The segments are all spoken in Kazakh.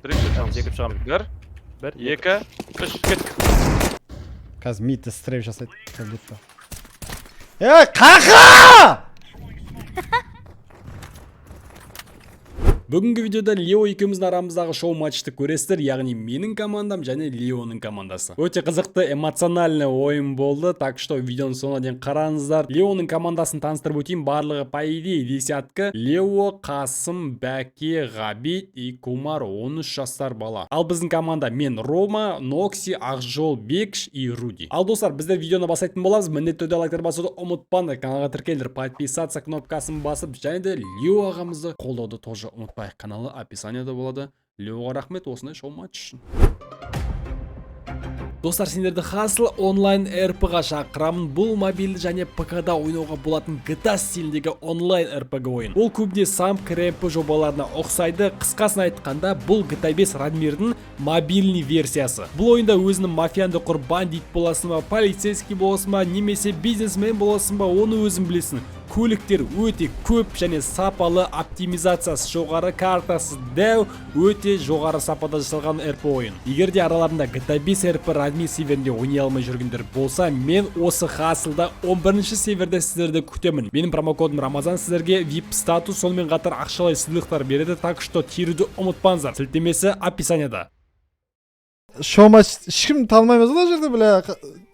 Бірінші Tamam, секіріп шығамын. бір, екі, үш, кет. Қазір мидті стрейп жасайды. Как будто. Қақа! Бүгінгі видеода Лео екеуміздің арамыздағы шоу матчты көресіздер, яғни менің командам және Леоның командасы. Өте қызықты, эмоциональный ойын болды, так что видеоның соңына дейін қараңыздар. Леоның командасын таныстырып өтейін, барлығы по идее десятка. Лео, Қасым, Бәке, Ғабит и Кумар 13 жастар бала. Ал біздің команда мен Рома, Нокси, Ақжол, Бекш и Руди. Ал достар, біздер видеоны бастайтын боламыз. Міндетті түрде лайктар басуды ұмытпаңдар, каналға тіркелдер, подписаться кнопкасын басып, және де Лео ағамызды қолдауды тоже ұмытпаңдар. Каналы описанияда болады. Леоға рахмет осындай шоу матч үшін. Достар, сендерді Hustle онлайн РП-ға шақырамын. Бұл мобильді және ПК-да ойнауға болатын GTA стиліндегі онлайн РП-ге ойын. Ол көбіне SAMP крэмп жобаларына ұқсайды. Қысқасын айтқанда, бұл GTA 5 Радмирдің мобильный версиясы. Бұл ойында өзінің мафиянды құр бандит боласың ба, полицейский боласың ба, немесе бизнесмен боласың ба, оны өзің білесің. Көліктер өте көп және сапалы, оптимизациясы жоғары, картасы дәу, өте жоғары сапада жасалған РП ойын. Егер де араларында GTA 5 РП Радмир серверінде ойнай алмай жүргендер болса, мен осы Hustle'да 11-ші серверде сіздерді күтемін. Менің промокодым Рамазан сіздерге VIP статус, сонымен қатар ақшалай сыйлықтар береді, так что теруді ұмытпаңыздар. Сілтемесі описанияда. Шоу-матч ешкім танымаймыз да жерде, бля.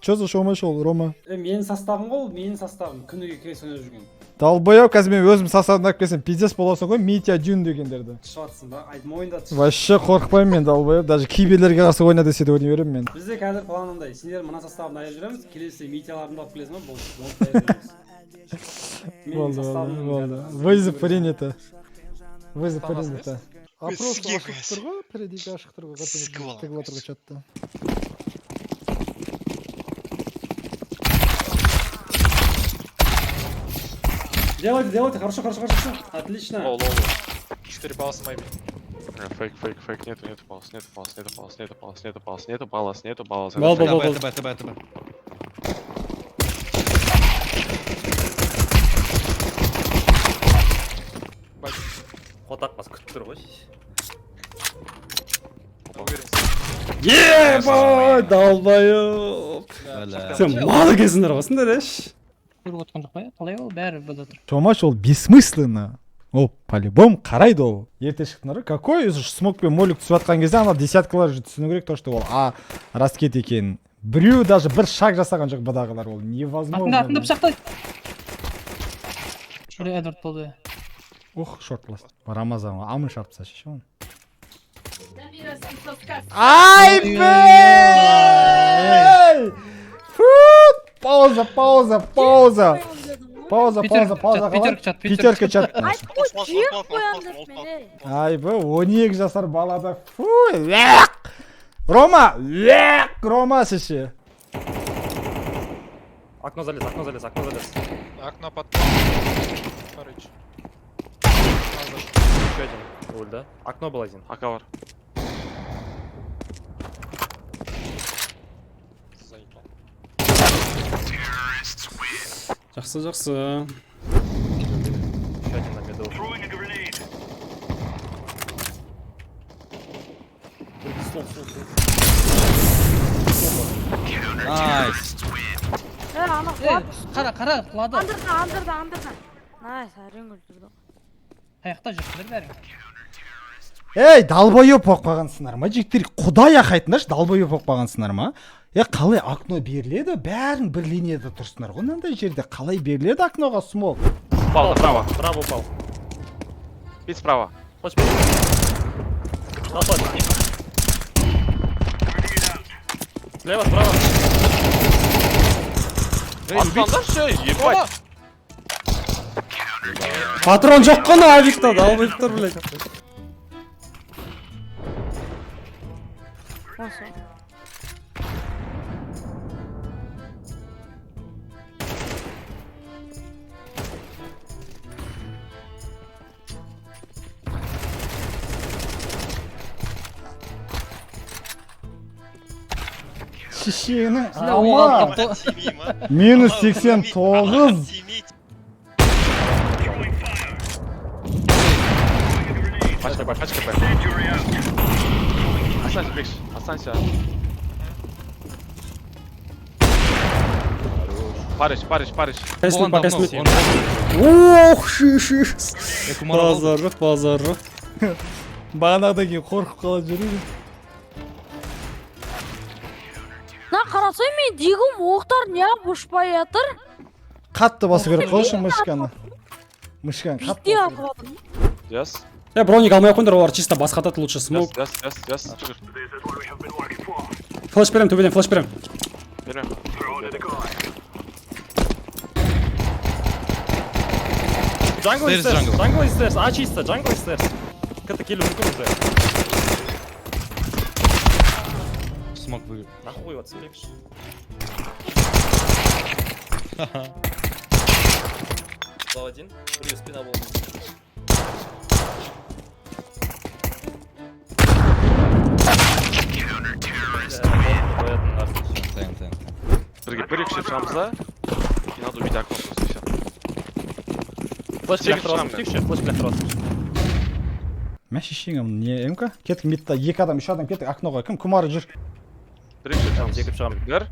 Чё за шоу-матч ол, Рома? Менің составым ғой, менің составым. Күніге крес ойнап жүрген. Далбояу, қазір мен өзім составымды алып келсем, пиздец боласың ғой, Митя Дюн дегендерді. Шығатсың ба? Айтма ойында түс. Вообще қорықпаймын мен, далбояу. Даже кейбірлерге қарсы ойна десе де ойнай беремін мен. Бізде қазір планындай, сендер мына составын айырып жүреміз, келесі Митяларымды алып келесің ба? Болды. Вызов принято. Вызов принято. Опрос ашық тұр ғой, передеке ашық тұр ғой, тігіп отырғы чатта. Делайте, хорошо. Отлично. Лоу. 4 балла майби. Фейк. Нету балла. Бал. ТБ. Қотақ бас күтіп тұр ғой. Ебай, далбайып. Сен малы кезіңдер ғасыңдар еш? Көріп отқан жоқ па, қалай ол бәрі бұда тұр. Шоу-матч ол бессмысленно. Ол по-любому қарайды ол. Ерте шықтыңдар, какой смок пен молик түсіп атқан кезде ана десяткалар түсіну керек, то что ол раскет екен. Біреу даже бір шаг жасаған жоқ бұдағылар, ол невозможно. Артында пышақты. Шөре Эдвард болды. Ух, шорт ласт. Рамазан, амын шарпса шеше он. Ай, бей! Пауза. Питерка чат. Ай, бе, 12 жасар балада. Рома шеше. Окно залез. Окно под... Парыч. Еще один ульда. Окно был один. Акавар. Заебал. Жақсы. Еще один на меду. Найс. Қара, құлады. Андырды. Найс, әрең өлтірді. Аяқта жүрсіңдер бәрі. Ей, далбоёп болып қалғансыңдар ма? Жігіттер, құдай ақайтындашы, далбоёп болып қалғансыңдар ма? Қалай окно беріледі? Бәрің бір линияда тұрсыңдар ғой, мынандай жерде қалай беріледі окноға смок? Упал направо. Право упал. Бить справа. Хочешь бить? Слева, справа. Аспандар все, ебать. Патрон жоқ қана авикта, далбайып тұр, блядь. Шешенің ама! Минус 89. Пачка Б. Останься, Бекш. Останься. Париж. Кайсың по кайсың. Ох, шиш. Базар. Бағанағыдан кейін қорқып қалып жүрмін. Мына қарасай мен дегім оқтар неғып ұшпай жатыр. Қатты басу керек қой үшін мышканы. Мышканы қатты Битте басу керек. атып жатырмын. Yes. Броник алмай қойыңдар, олар чисто басқатады лучше смок. Yes. Çıkır. Флеш берем, төбеден флеш берем. Берем. Джангл и стейрс. А, чисто, джангл и стейрс. Как-то килли уже. Смог вы. Нахуй вот спрыгнешь. Дал один. Блин, спина была. Bir yüksek şamsa. Надо убить окно просто всё. Флеш электросы, флеш электросы. Мә шешеңім не МК? Кеттік мидта 2 адам, 3 адам кеттік ақноға. Кім Кумары жүр? Bir yüksek şamsa. Екі шығамын. Bir.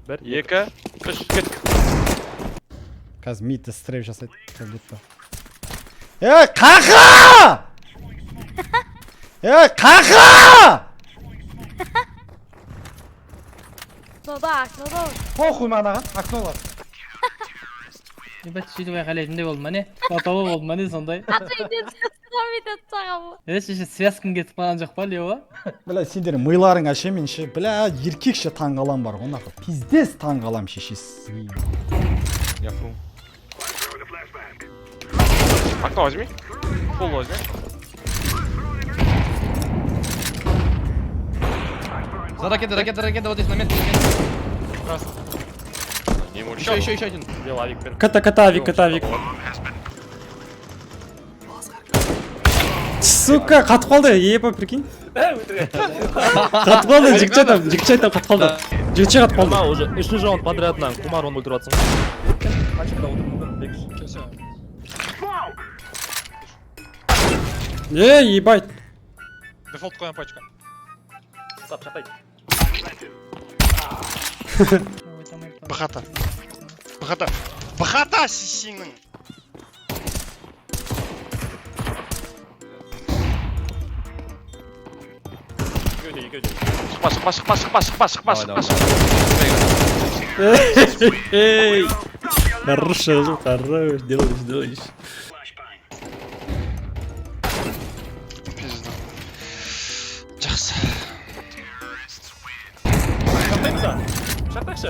Бір, 2. 3. Kettik. Қазір мидті стрейп жасайды. Қақа! Қақа! Noda. Похуй маған, ақно бар. Ебать, сөйтіп айқайлайтындай болдым, міне. Атауы болдым, міне сондай. Атайден сөйтіп сағамы. Ше связкың кетіп қалған жоқ па, Лео? Бля, сендер миларыңа ше мен ше, бля, еркекше таңғалам бар ғой, нақы. Пиздес таңғалам шешесі. Я фу. Окно возьми. Пол возьми. За ракеты, вот здесь на метке. Не ему Еще один. Бел авикпен. Ката, авик. Сука, қатып қалды, епа, прикинь. Қатып қалды, жігітше айтам қатып қалды. Жігітше қатып қалды. Кумар уже 3 раунд подрядынан Кумар он өлтіріп жатсың. Қаншықта отырмын, Бекш. Ебать. Дефолт коям пачка. Тап, шақтай. Бахата сисіңнің. Шықпа. Эй. Хорош, делаешь. Жақсы. Шақтайшы.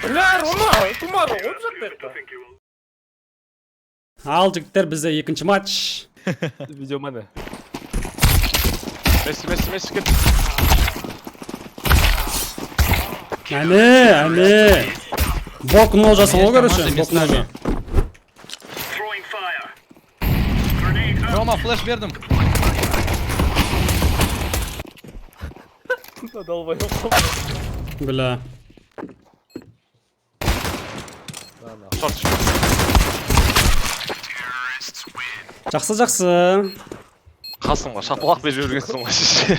Бля, Рома, Кумар, өліп шақтайықта. Ал жігіттер, бізде екінші матч. Видео мәне. Месси кет. Әне. Бок нол жасау көріші, бок нол. Рома, флеш бердім. Долбоёб. Бля. Шорт. Жақсы. Қалсың ба, шапалақ беріп жүргенсің ғой шеше.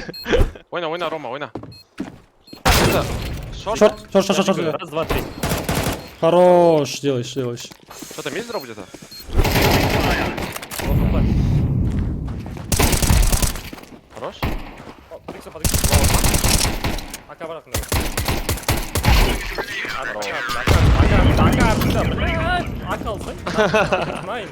Ойна, Рома, ойна. Шорт. Раз, два, три. Хорош, делаешь. Что-то есть дроп где-то? Хорош? Ака баратын. Ака алсай. Найм.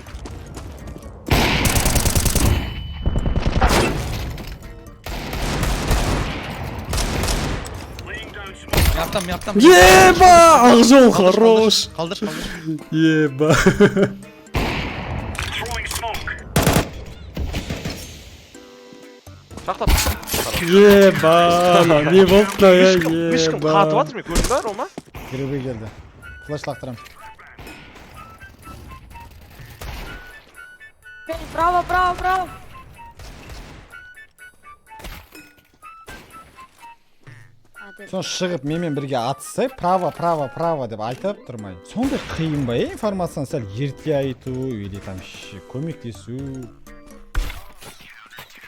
Яптам. Еба! Ақжол, хорош. Қалдыр. Еба. Шақтап. Еба. Не болды, Мишкім қатып атыр ме, көрдің ба, Рома? Грибі келді. Флеш лақтырам. Право. Сон шығып менімен бірге атысай, право деп айтып тұрмай. Сондай қиын ба, информацияны сәл ерте айту, или там көмектесу.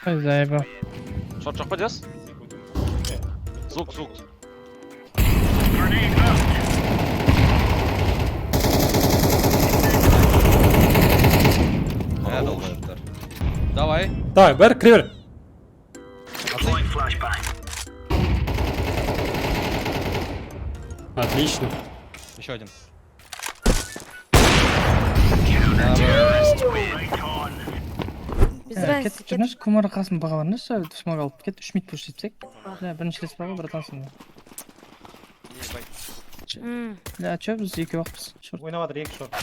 Зайба. Шорт жоқ па, Диас? Звук. Долбоебдар. Давай. Давай, бер, кіре бер. Отлично. Еще один. Без разницы. Кетіп жүріңіз, көмір қасын баға барыңыз, смог алып кет, 3 мид пуш етсек. Бірінші рет баға, братансың. Чё, біз екі уақытпыз. Ойнаватыр екі шорт.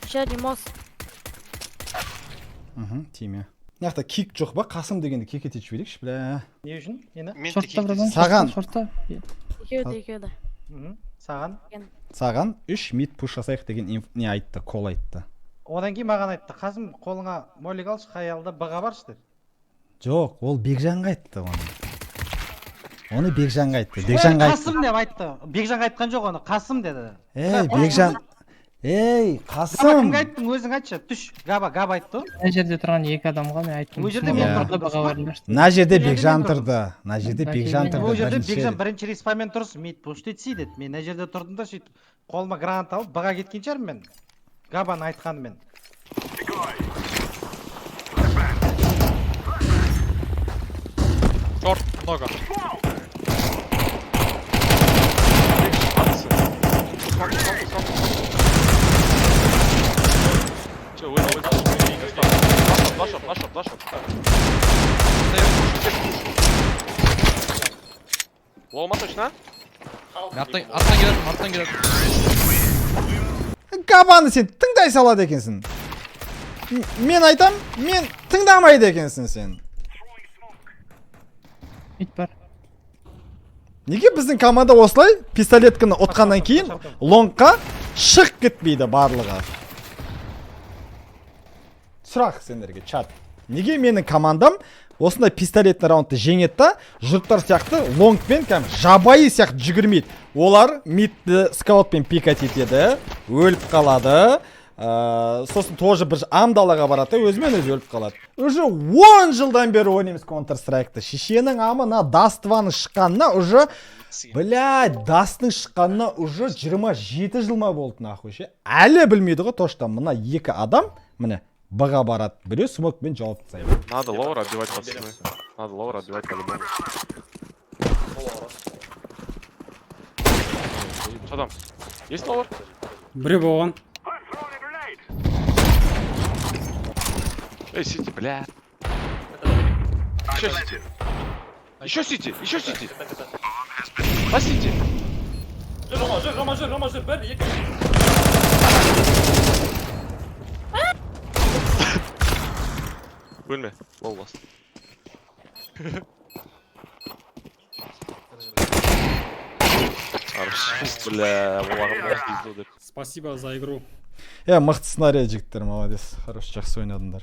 Еще один мост. Тиме. Мынақта кик жоқ ба? Қасым дегенді кекете жіберейікші, бля. Не үшін? Нені? Шортта, братан. Саған. Шортта. Екеуді. Саған. Саған 3 мид пуш жасайық деген не айтты, кол айтты. Одан кейін маған айтты, Қасым қолыңа молик алшы, қаялда бұға баршы деді. Жоқ, ол Бекжанға айтты оны. Оны Бекжанға айтты. Бекжанға айтты. Қасым деп айтты. Бекжанға айтқан жоқ оны, Қасым деді. Бекжан. Ей, Габа Қасым. кімге айттың, өзің айтшы, түш. Габа айтты. Мына жерде тұрған екі адамға мен айттым. Ол жерде смог мен алып тұрдым. баға барыңдар. Мына жерде Бекжан тұрды. Мына жерде Бекжан Ол жерде тұрды. Бекжан бірінші респамен тұрсын, мид пуш етсей деді. Мен мына жерде тұрдым да сөйтіп қолыма гранат алып бұға кеткен шығармын мен. Габаны айтқанымен. Шорт, много. Че, выйди. Флашоп. Лоума точно? Аттан келеді. Габаны сен тыңдай салады екенсің. Мен айтам, мен тыңдамайды екенсің сен. Мид бар. Неге біздің команда осылай пистолетканы отқаннан кейін лонгқа шық кетпейді барлығы? Сұрақ сендерге, чат. Неге менің командам осындай пистолетный раундты жеңеді да, жұрттар сияқты лонгпен жабайы сияқты жүгірмейді. Олар мидді скаутпен пикать етеді, өліп қалады. Сосын тоже бір амдалаға барады, өзімен өзі өліп қалады. Уже 10 жылдан бері ойнаймыз Counter-Strike'ты. Шешенің амына Дастваның шыққанына уже, блядь, Дастың шыққанына уже 27 жылма болды нахуй ше. Әлі білмейді ғой точно. Мына екі адам, міне, бұға барады. Біреу смокпен жауап тастайды. Надо лоуэр отбивать, пацаны. Надо лоуэр отбивать по-любому. Что там? Есть лоуэр? Біреу болған. Эй, сити, бля. Еще сити. А сити. Рома, бер, екі. Өлме, лоу бас. Хорошо, бля, олағым пизду деп. Спасибо за игру. Мықты сценарий жігіттер, молодец. Хорош, жақсы ойнадыңдар.